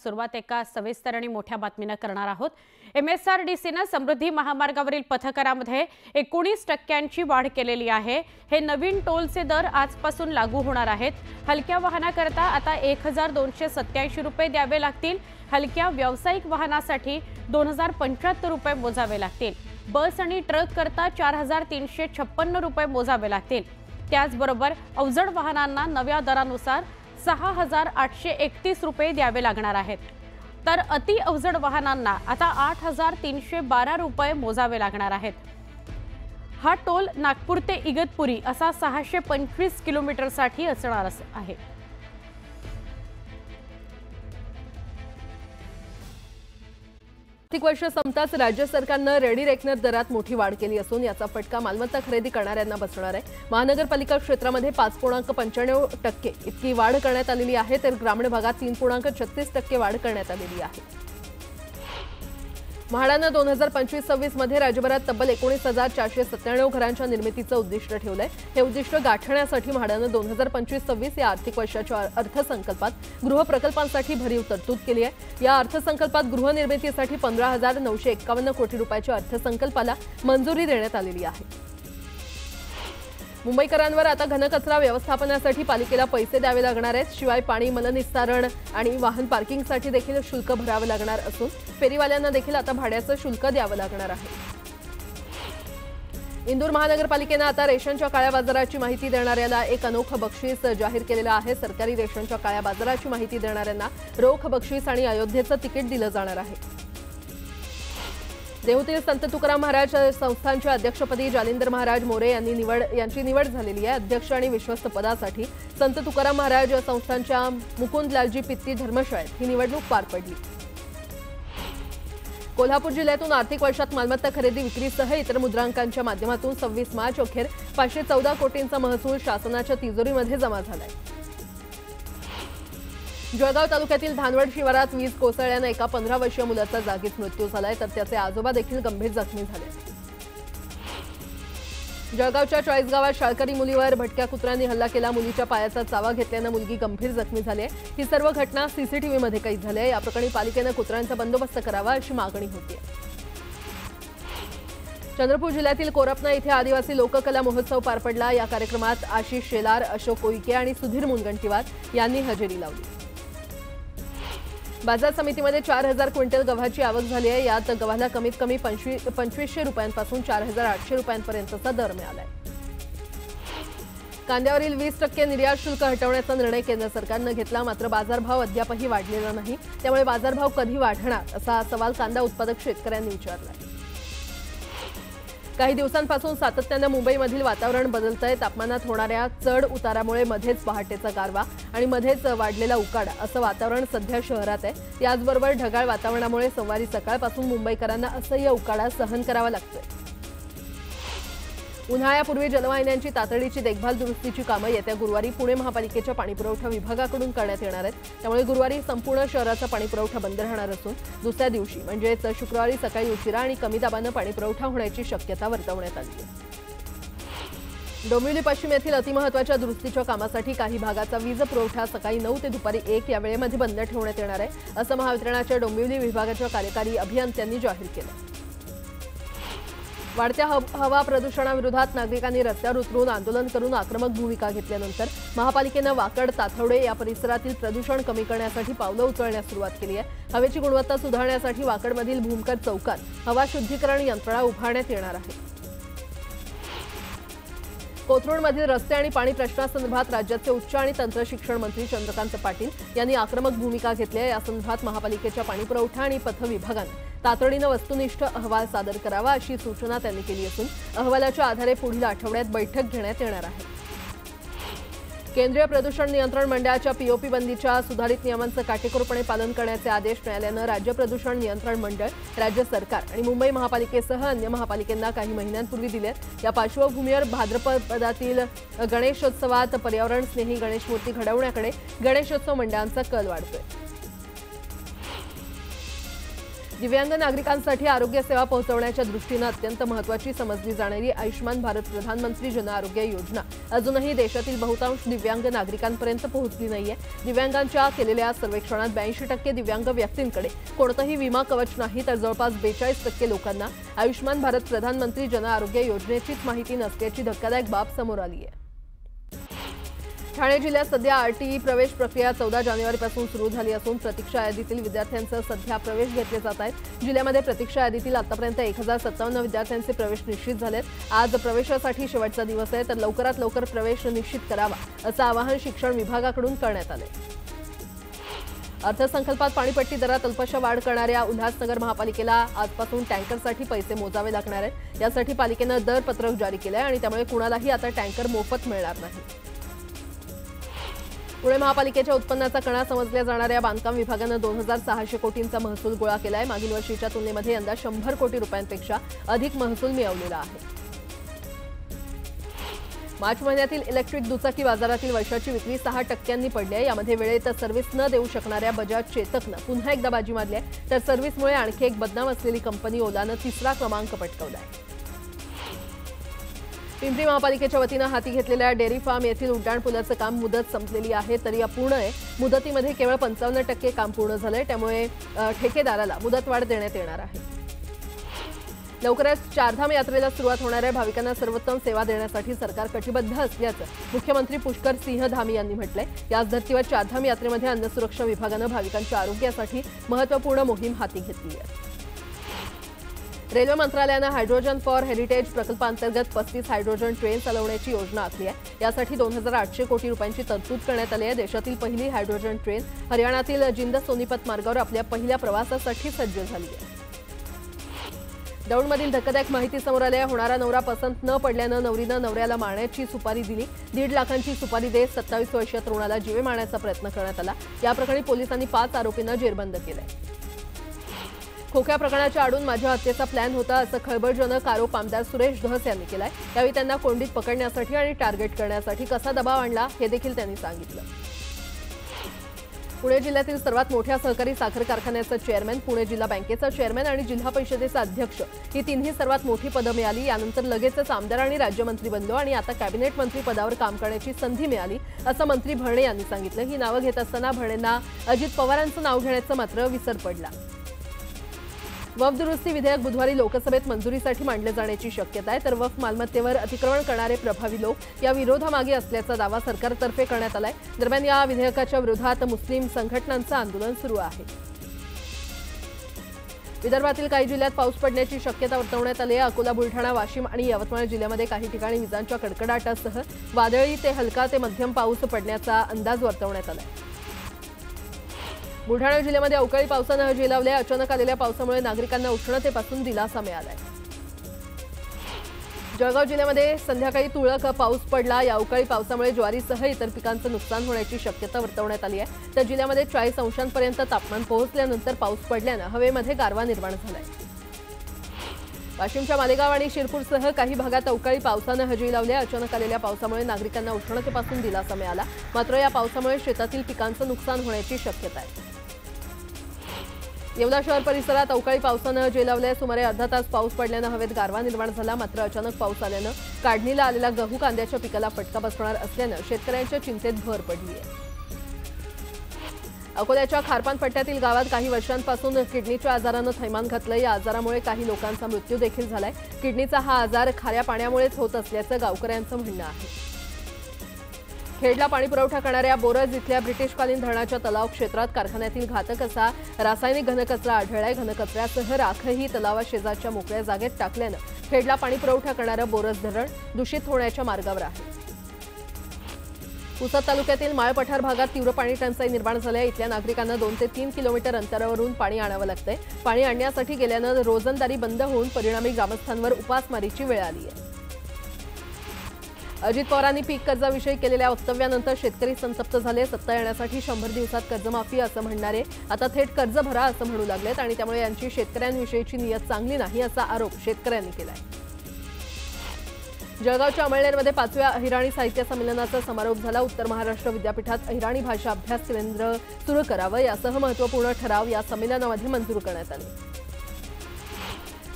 सुरुवात एका सविस्तर आणि मोठ्या बातमीने करणार आहोत। MSRDCने समृद्धी महामार्गावरील पथकरामध्ये 19% वाढ केलेली आहे। हे नवीन टोलचे दर आजपासून लागू होणार आहेत। हलक्या वाहनाकरता आता 1287 रुपये द्यावे लागतील। हलक्या व्यावसायिक वाहनासाठी 2075 रुपये मोजावे लागतील। बस आणि ट्रक करता 4356 रुपये मोजावे लागतील। त्याचबरोबर अवजड वाहनांना नव्या दरानुसार 6831 रुपये द्यावे लागणार आहेत। तर अति अवजड वाहनांना आता 8312 रुपये मोजावे लागणार आहेत। हा टोल नागपूर ते इगतपुरी असा 625 किलोमीटरसाठी असणार आहे। आर्थिक वर्ष संपताच राज्य सरकारने रेडी रेकनर दरात मोठी वाढ केली असून याचा फटका मालमत्ता खरेदी करणाऱ्यांना बसणार आहे। महानगरपालिका क्षेत्रामध्ये 5.95% इतकी वाढ करण्यात आलेली आहे, तर ग्रामीण भागात 3.36% वाढ करण्यात आलेली आहे। म्हाडाने 2025-26 मध्ये राज्यभरात तब्बल 19,497 घरांच्या निर्मितीचं उद्दिष्ट ठेवलंय। हे उद्दिष्ट गाठण्यासाठी म्हाडाने 2025-26 या आर्थिक वर्षाच्या अर्थसंकल्पात गृहप्रकल्पांसाठी भरीव तरतूद केली आहे। या अर्थसंकल्पात गृहनिर्मितीसाठी 15,951 कोटी रुपयाच्या अर्थसंकल्पाला मंजुरी देण्यात आलेली आहे। मुंबईकरांवर आता घनकचरा व्यवस्थापनासाठी पालिकेला पैसे द्यावे लागणार आहेत। शिवाय पाणी मलनिस्सारण आणि वाहन पार्किंगसाठी देखील शुल्क भरावे लागणार असून फेरीवाल्यांना देखील आता भाड्याचं शुल्क द्यावं लागणार आहे। इंदूर महानगरपालिकेने आता रेशनच्या काळ्या बाजाराची माहिती देणाऱ्याला एक अनोखं बक्षीस जाहीर केलेलं आहे। सरकारी रेशनच्या काळ्या बाजाराची माहिती देणाऱ्यांना रोख बक्षीस आणि अयोध्येचं तिकीट दिलं जाणार आहे। देहूतील संत तुकाराम महाराज संस्थानच्या अध्यक्षपदी जालिंदर महाराज मोरे यांची निवड झालेली आहे। अध्यक्ष आणि विश्वस्त पदासाठी संत तुकाराम महाराज संस्थानच्या मुकुंदलालजी पित्ती धर्मशाळेत ही निवडणूक पार पडली। कोल्हापूर जिल्ह्यातून आर्थिक वर्षात मालमत्ता खरेदी विक्रीसह इतर मुद्रांकांच्या माध्यमातून 26 मार्च अखेर 514 कोटींचा महसूल शासनाच्या तिजोरीमध्ये जमा झालाय। जळगाव तालुक्यातील धानवड शिवारात वीज कोसळल्याने एका 15 वर्षीय मुलाचा जागीच मृत्यू झालाय, तर त्याचे आजोबा देखील गंभीर जखमी झाले। जळगावच्या चाळीसगावात शाळकरी मुलीवर भटक्या कुत्र्यांनी हल्ला केला। मुलीच्या पायाचा चावा घेतल्याने मुलगी गंभीर जखमी झाली। ही सर्व घटना सीसीटीव्हीमध्ये कैद झाली। या प्रकरणी पालिकेने कुत्र्यांचा बंदोबस्त करावा अशी मागणी होती। चंद्रपूर जिल्ह्यातील कोरपना इथे आदिवासी लोककला महोत्सव पार पडला। या कार्यक्रमात आशिष शेलार, अशोक कोईके आणि सुधीर मुनगंटीवार यांनी हजेरी लावली। बाजार समितीमध्ये 4000 क्विंटल गव्हाची आवक झाली आहे। यात गव्हाला कमीत कमी 2500 रुपयांपासून 4800 रुपयांपर्यंतचा दर मिळालाय। कांद्यावरील 20% निर्यात शुल्क हटवण्याचा निर्णय केंद्र सरकारने घेतला, मात्र बाजारभाव अद्यापही वाढलेला नाही। त्यामुळे बाजारभाव कधी वाढणार असा सवाल कांदा उत्पादक शेतकऱ्यांनी विचारलाय। काही दिवसांपासून सातत्याने मुंबईमधील वातावरण बदलतंय। तापमानात होणाऱ्या चढ उतारामुळे मध्येच पहाटेचा गारवा आणि मध्येच वाढलेला उकाडा असं वातावरण सध्या शहरात आहे। याचबरोबर ढगाळ वातावरणामुळे सोमवारी सकाळपासून मुंबईकरांना असह्य उकाडा सहन करावा लागतोय। उन्हाळ्यापूर्वी जलवाहिन्यांची तातडीची देखभाल दुरुस्तीची कामं येत्या गुरुवारी पुणे महापालिकेच्या पाणीपुरवठा विभागाकडून करण्यात येणार आहेत। त्यामुळे गुरुवारी संपूर्ण शहराचा पाणीपुरवठा बंद राहणार असून दुसऱ्या दिवशी म्हणजेच शुक्रवारी सकाळी उशिरा आणि कमी दाबाने पाणीपुरवठा होण्याची शक्यता वर्तवण्यात आली आहे। डोंबिवली पश्चिम येथील अतिमहत्त्वाच्या दुरुस्तीच्या कामासाठी काही भागाचा वीज पुरवठा सकाळी 9 ते दुपारी 1 या वेळेमध्ये बंद ठेवण्यात येणार आहे, असं महावितरणाच्या डोंबिवली विभागाच्या कार्यकारी अभियंत्यांनी जाहीर केलं। वाढत्या हवा प्रदूषणाविरोधात नागरिकांनी रस्त्यावर उतरून आंदोलन करून आक्रमक भूमिका घेतल्यानंतर महापालिकेने वाकड ताथवडे या परिसरातील प्रदूषण कमी करण्यासाठी पावलं उचलण्यास सुरुवात केली आहे। हवेची गुणवत्ता सुधारण्यासाठी वाकडमधील भूमकर चौकात हवा शुद्धीकरण यंत्रणा उभारण्यात येणार आहे। कोथरूडमधील रस्ते आणि पाणी प्रश्नासंदर्भात राज्याचे उच्च आणि तंत्र शिक्षण मंत्री चंद्रकांत पाटील यांनी आक्रमक भूमिका घेतली आहे। या संदर्भात महापालिकेच्या पाणीपुरवठा आणि पथ विभागाने तातडीने वस्तुनिष्ठ अहवाल सादर करावा अशी सूचना त्यांनी केली असून अहवालाच्या आधारे पुढील आठवड्यात बैठक घेण्यात येणार आहे। केंद्रीय प्रदूषण नियंत्रण मंडळाच्या पीओपी बंदीच्या सुधारित नियमांचं काटेकोरपणे पालन करण्याचे आदेश न्यायालयानं राज्य प्रदूषण नियंत्रण मंडळ, राज्य सरकार आणि मुंबई महापालिकेसह अन्य महापालिकांना काही महिन्यांपूर्वी दिलेत। या पार्श्वभूमीवर भाद्रपदातील गणेशोत्सवात पर्यावरण स्नेही गणेश मूर्ती घडवण्याकडे गणेशोत्सव मंडळांचा कल वाढतोय। दिव्यांग नागरिकांसाठी आरोग्य सेवा पोहोचवण्याच्या दृष्टीने अत्यंत महत्त्वाची समजली जाणारी आयुष्मान भारत प्रधानमंत्री जन आरोग्य योजना अजूनही देशातील बहुतांश दिव्यांग नागरिकांपर्यंत पोहोचली नाहीये। दिव्यांगांच्या केलेल्या सर्वेक्षणात 82% दिव्यांग व्यक्तींकडे कोणताही विमा कवच नाही, तर जवळपास 42% लोकांना आयुष्मान भारत प्रधानमंत्री जन आरोग्य योजनेचीच माहिती नसल्याची धक्कादायक बाब समोर आली आहे। ठाणे जिल्ह्यात सध्या आरटीई प्रवेश प्रक्रिया 14 जानेवारीपासून सुरू झाली असून प्रतीक्षा यादीतील विद्यार्थ्यांचे सध्या प्रवेश घेतले जात आहेत। जिल्ह्यामध्ये प्रतीक्षा यादीतील आतापर्यंत 1057 विद्यार्थ्यांचे प्रवेश निश्चित झालेत। आज प्रवेशासाठी शेवटचा दिवस आहे, तर लवकरात लवकर प्रवेश निश्चित करावा असं आवाहन शिक्षण विभागाकडून करण्यात आले। अर्थसंकल्पात पाणीपट्टी दरात अल्पशा वाढ करणाऱ्या उल्हासनगर महापालिकेला आजपासून टँकरसाठी पैसे मोजावे लागणार आहेत। यासाठी पालिकेनं दर पत्रक जारी केलं आहे आणि त्यामुळे कुणालाही आता टँकर मोफत मिळणार नाही। पुणे महापालिकेच्या उत्पन्नाचा कणा समजल्या जाणाऱ्या बांधकाम विभागानं 2600 कोटींचा महसूल गोळा केलाय। मागील वर्षीच्या तुलनेमध्ये यंदा 100 कोटी रुपयांपेक्षा अधिक महसूल मिळवलेला आहे। मार्च महिन्यातील इलेक्ट्रिक दुचाकी बाजारातील वर्षाची विक्री 6% पडली आहे। यामध्ये वेळेत सर्व्हिस न देऊ शकणाऱ्या बजाज चेतकनं पुन्हा एकदा बाजी मारली आहे, तर सर्व्हिसमुळे आणखी एक बदनाम असलेली कंपनी ओलानं 3रा क्रमांक पटकावलाय। पिंपरी महापालिकेच्या वतीनं हाती घेतलेल्या डेअरी फार्म येथील उड्डाणपुलाचं काम मुदत संपलेली आहे, तरी अपूर्ण आहे। मुदतीमध्ये केवळ 55% काम पूर्ण झालंय, त्यामुळे ठेकेदाराला मुदतवाढ देण्यात येणार आहे। लवकरच चारधाम यात्रेला सुरुवात होणाऱ्या भाविकांना सर्वोत्तम सेवा देण्यासाठी सरकार कटिबद्ध असल्याचं मुख्यमंत्री पुष्कर सिंह धामी यांनी म्हटलंय। याच धर्तीवर चारधाम यात्रेमध्ये अन्न सुरक्षा विभागानं भाविकांच्या आरोग्यासाठी महत्त्वपूर्ण मोहीम हाती घेतली आहे। रेल्वे मंत्रालयानं हायड्रोजन फॉर हेरिटेज प्रकल्पांतर्गत 35 हायड्रोजन ट्रेन चालवण्याची योजना आखली आहे। यासाठी 2800 कोटी रुपयांची तरतूद करण्यात आली आहे। देशातील पहिली हायड्रोजन ट्रेन हरियाणातील जिंद सोनीपत मार्गावर आपल्या पहिल्या प्रवासासाठी सज्ज झाली आहे। दौंडमधील धक्कादायक माहिती समोर आली आहे। होणारा नवरा पसंत न पडल्यानं नवरीनं नवऱ्याला मारण्याची सुपारी दिली। 1.5 लाखांची सुपारी देत 27 वर्षीय तरुणाला जीवे मारण्याचा प्रयत्न करण्यात आला। या प्रकरणी पोलिसांनी 5 आरोपींना जेरबंद केलंय। खोक्या प्रकरणाच्या आडून माझ्या हत्येचा प्लॅन होता असं खळबळजनक आरोप आमदार सुरेश धस यांनी केलाय। यावेळी त्यांना कोंडीत पकडण्यासाठी आणि टार्गेट करण्यासाठी कसा दबाव आणला हे देखील त्यांनी सांगितलं। पुणे जिल्ह्यातील सर्वात मोठ्या सहकारी साखर कारखान्याचा चेअरमॅन, पुणे जिल्हा बँकेचा चेअरमॅन आणि जिल्हा परिषदेचा अध्यक्ष ही तिन्ही सर्वात मोठी पदं मिळाली। यानंतर लगेचच आमदार आणि राज्यमंत्री बनलो आणि आता कॅबिनेट मंत्री पदावर काम करण्याची संधी मिळाली असं मंत्री भरणे यांनी सांगितलं। ही नावं घेत असताना भरणेंना अजित पवारांचं नाव घेण्याचं मात्र विसर पडला। वक्फ दुरुस्ती विधेयक बुधवारी लोकसभेत मंजुरीसाठी मांडले जाण्याची शक्यता आहे, तर वक्फ मालमत्तेवर अतिक्रमण करणारे प्रभावी लोक या विरोधामागे असल्याचा दावा सरकारतर्फे करण्यात आलाय। दरम्यान या विधेयकाच्या विरोधात मुस्लिम संघटनांचं आंदोलन सुरू आहे। विदर्भातील काही जिल्ह्यात पाऊस पडण्याची शक्यता वर्तवण्यात आली आहे। अकोला, बुलढाणा, वाशिम आणि यवतमाळ जिल्ह्यामध्ये काही ठिकाणी विजांच्या कडकडाटासह वादळी ते हलका ते मध्यम पाऊस पडण्याचा अंदाज वर्तवण्यात आलाय। बुलढाणा जिल्ह्यामध्ये अवकाळी पावसानं हजेरी लावली आहे। अचानक आलेल्या पावसामुळे नागरिकांना उष्णतेपासून दिलासा मिळालाय। जळगाव जिल्ह्यामध्ये संध्याकाळी तुरळक पाऊस पडला। या अवकाळी पावसामुळे ज्वारीसह इतर पिकांचं नुकसान होण्याची शक्यता वर्तवण्यात आली आहे। तर जिल्ह्यामध्ये 40 अंशांपर्यंत तापमान पोहोचल्यानंतर पाऊस पडल्यानं हवेमध्ये गारवा निर्माण झालाय। वाशिमच्या मालेगाव आणि शिरपूरसह काही भागात अवकाळी पावसानं हजेरी लावली आहे। अचानक आलेल्या पावसामुळे नागरिकांना उष्णतेपासून दिलासा मिळाला, मात्र या पावसामुळे शेतातील पिकांचं नुकसान होण्याची शक्यता आहे। येवला शहर परिसरात अवकाळी पावसानं हजेरी लावली आहे। सुमारे अर्धा तास पाऊस पडल्यानं हवेत गारवा निर्माण झाला, मात्र अचानक पाऊस आल्यानं काढणीला आलेल्या गहू कांद्याच्या पिकाला फटका बसणार असल्यानं शेतकऱ्यांच्या चिंतेत भर पडली आहे। अकोल्याच्या खारपान पट्ट्यातील गावात काही वर्षांपासून किडनीच्या आजारानं थैमान घातलं। या आजारामुळे काही लोकांचा मृत्यू देखील झालाय। किडनीचा हा आजार खाऱ्या पाण्यामुळेच होत असल्याचं गावकऱ्यांचं म्हणणं आहे। खेडला पाणी पुरवठा करणाऱ्या बोरज इथल्या ब्रिटिशकालीन धरणाच्या तलाव क्षेत्रात कारखान्यातील घातक असा रासायनिक घनकचरा आढळलाय। घनकचऱ्यासह राखही तलावाशेजारच्या मोकळ्या जागेत टाकल्यानं खेडला पाणी पुरवठा करणारं बोरज धरण दूषित होण्याच्या मार्गावर आहे। पुसद तालुक्यातील माळ पठार भागात तीव्र पाणी टंचाई निर्माण झाली आहे। इथल्या नागरिकांना 2 ते 3 किलोमीटर अंतरावरून पाणी आणावं लागतंय। पाणी आणण्यासाठी गेल्यानं रोजंदारी बंद होऊन परिणामी ग्रामस्थांवर उपासमारीची वेळ आली आहे। अजित पवारांनी पीक कर्जाविषयी केलेल्या वक्तव्यानंतर शेतकरी संतप्त झाले। सत्ता येण्यासाठी 100 दिवसात कर्जमाफी असं म्हणणारे आता थेट कर्ज भरा असं म्हणू लागलेत आणि त्यामुळे यांची शेतकऱ्यांविषयीची नियत चांगली नाही असा आरोप शेतकऱ्यांनी केलाय। जळगावच्या अमळनेरमध्ये 5व्या अहिराणी साहित्य संमेलनाचा समारोप झाला। उत्तर महाराष्ट्र विद्यापीठात अहिराणी भाषा अभ्यास केंद्र सुरू करावं यासह महत्त्वपूर्ण ठराव या संमेलनामध्ये मंजूर करण्यात आले।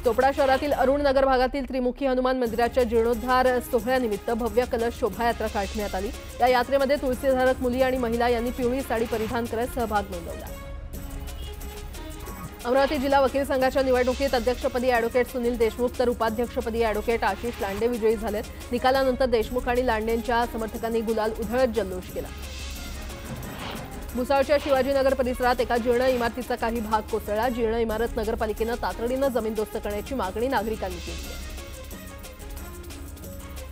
चोपडा शहरातील अरुण नगर भागातील त्रिमुखी हनुमान मंदिराच्या जीर्णोद्धार सोहळ्यानिमित्त भव्य कलश शोभायात्रा काढण्यात आली। या यात्रेमध्ये तुळशीधारक मुली आणि महिला यांनी पिवळी साडी परिधान करत सहभाग नोंदवला। अमरावती जिल्हा वकील संघाच्या निवडणुकीत अध्यक्षपदी ॲडव्होकेट सुनील देशमुख तर उपाध्यक्षपदी ॲडव्होकेट आशिष लांडे विजयी झालेत। निकालानंतर देशमुख आणि लांडेंच्या समर्थकांनी गुलाल उधळत जल्लोष केला। भुसावळच्या शिवाजीनगर परिसरात एका जीर्ण इमारतीचा काही भाग कोसळला। जीर्ण इमारत नगरपालिकेनं तातडीनं जमीनदोस्त करण्याची मागणी नागरिकांनी केली आहे।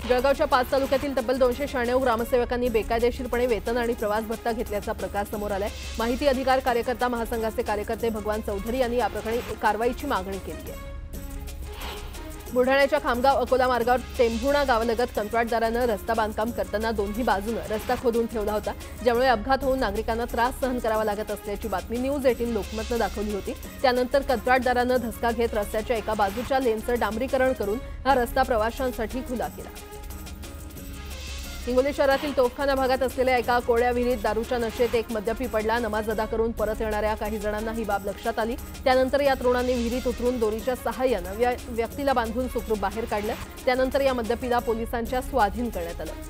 जळगावच्या 5 तालुक्यातील तब्बल 296 ग्रामसेवकांनी बेकायदेशीरपणे वेतन आणि प्रवास भत्ता घेतल्याचा प्रकार समोर आलाय। माहिती अधिकार कार्यकर्ता महासंघाचे कार्यकर्ते भगवान चौधरी यांनी याप्रकरणी कारवाईची मागणी केली आहे। बुलढाण्याच्या खामगाव अकोला मार्गावर टेंभुणा गावालगत कंत्राटदारानं रस्ता बांधकाम करताना दोन्ही बाजूनं रस्ता खोदून ठेवला होता, ज्यामुळे अपघात होऊन नागरिकांना त्रास सहन करावा लागत असल्याची बातमी न्यूज 18 लोकमतनं दाखवली होती। त्यानंतर कंत्राटदारानं धसका घेत रस्त्याच्या एका बाजूच्या लेनचं डांबरीकरण करून हा रस्ता प्रवाशांसाठी खुला केला। हिंगोली शहरातील तोफखाना भागात असलेल्या एका कोळ्या विहिरीत दारूच्या नशेत एक मद्यपी पडला। नमाज अदा करून परत येणाऱ्या काही जणांना ही बाब लक्षात आली। त्यानंतर या तरुणांनी विहिरीत उतरून दोरीच्या सहाय्यानं व्यक्तीला बांधून सुखरूप बाहेर काढलं। त्यानंतर या मद्यपीला पोलिसांच्या स्वाधीन करण्यात आलं।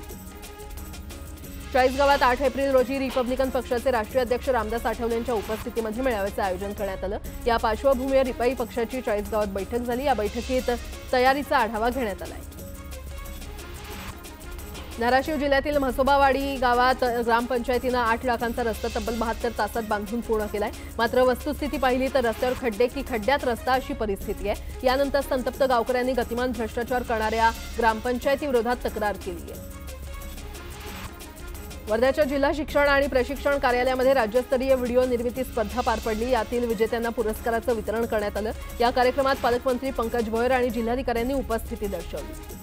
चाळीसगावात 8 एप्रिल रोजी रिपब्लिकन पक्षाचे राष्ट्रीय अध्यक्ष रामदास आठवलेंच्या उपस्थितीमध्ये मेळाव्याचं आयोजन करण्यात आलं। या पार्श्वभूमीवर रिपाई पक्षाची चाळीसगावात बैठक झाली। या बैठकीत तयारीचा आढावा घेण्यात आला। धाराशिव जिल्ह्यातील म्हसोबावाडी गावात ग्रामपंचायतीनं 8 लाखांचा रस्ता तब्बल 72 तासात बांधून पूर्ण केलाय। मात्र वस्तुस्थिती पाहिली तर रस्त्यावर खड्डे की खड्ड्यात रस्ता अशी परिस्थिती आहे। यानंतर संतप्त गावकऱ्यांनी गतिमान भ्रष्टाचार करणाऱ्या ग्रामपंचायतीविरोधात तक्रार केली आहे। वर्ध्याच्या जिल्हा शिक्षण आणि प्रशिक्षण कार्यालयामध्ये राज्यस्तरीय व्हिडिओ निर्मिती स्पर्धा पार पडली। यातील विजेत्यांना पुरस्काराचं वितरण करण्यात आलं। या कार्यक्रमात पालकमंत्री पंकज भोयर आणि जिल्हाधिकाऱ्यांनी उपस्थिती दर्शवली।